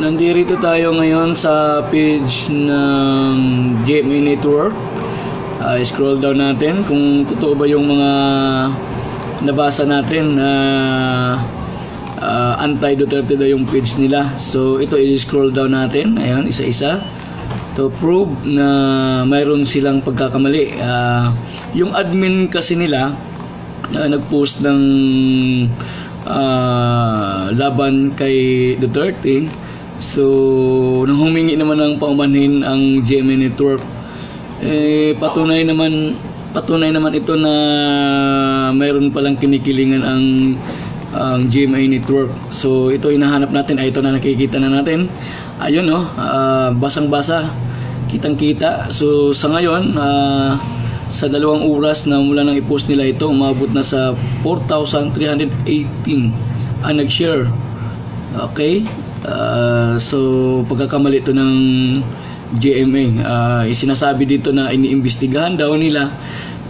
Nandito tayo ngayon sa page ng GMA Network. Scroll down natin kung totoo ba yung mga nabasa natin na anti-Duterte daw yung page nila. So ito, i-scroll down natin. Ayan, isa-isa to prove na mayroon silang pagkakamali. Yung admin kasi nila nag-post ng laban kay Duterte. So nung humingi naman ng paumanhin ang GMA Network, patunay naman ito na mayroon palang kinikilingan ang GMA Network. So ito hinahanap natin, ito na nakikita na natin. Ayun, no, basang-basa, kitang-kita. So sa ngayon, sa 2 oras na mula nang i-post nila ito, umabot na sa 4,318 ang nag-share. Okay? So pagkakamali ito ng GMA. Isinasabi dito na iniimbestigahan daw nila.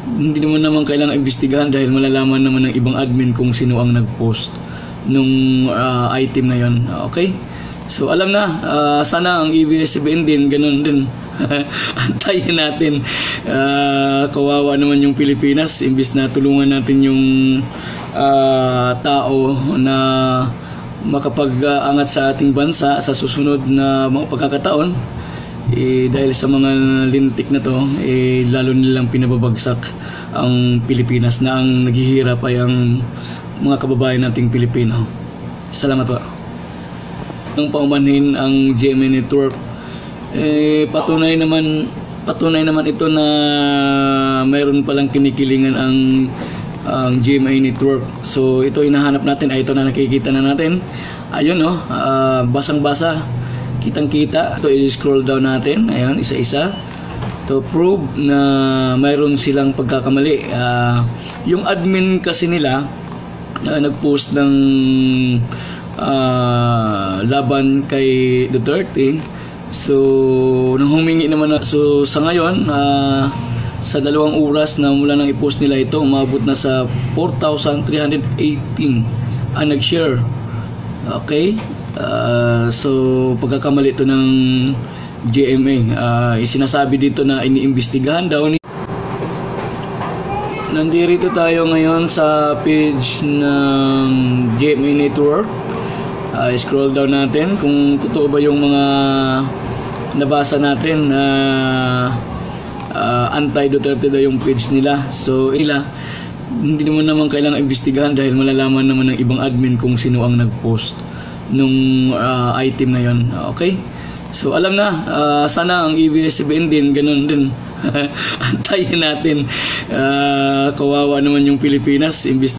Hindi naman kailangan imbestigahan dahil malalaman naman ng ibang admin kung sino ang nag-post nung item na yon. Okay? So alam na, sana ang ABS-CBN din ganun din. Antayin natin. Kawawa naman yung Pilipinas, imbis na tulungan natin yung tao na makapag-angat sa ating bansa sa susunod na mga pagkakataon, dahil sa mga lintik na to, lalo nilang pinababagsak ang Pilipinas, na ang naghihirap ay ang mga kababayan nating Pilipino. Salamat po. Ang paumanhin ang GMA Network, patunay naman ito na mayroon palang kinikilingan ang GMA Network. So ito hinahanap natin, ito na nakikita na natin. Ayun, no, basang-basa, kitang-kita. Ito, i-scroll down natin. Ayun, isa-isa to prove na mayroon silang pagkakamali. Yung admin kasi nila nag-post ng laban kay Duterte. So nung humingi naman, so sa ngayon, sa 2 oras na mula nang i-post nila ito, umabot na sa 4,318 ang nag-share. Okay? So pagkakamali ito ng GMA. Isinasabi dito na iniimbestigahan daw ni. Nandito tayo ngayon sa page ng GMA Network. Scroll down natin kung totoo ba yung mga nabasa natin na anti-Duterte daw yung page nila. So hindi naman kailangan imbestigahan dahil malalaman naman ng ibang admin kung sino ang nag-post nung item na yon. Okay? So alam na, sana ang ABS-CBN din ganun din. Antayin natin. Kawawa naman yung Pilipinas, imbestigahan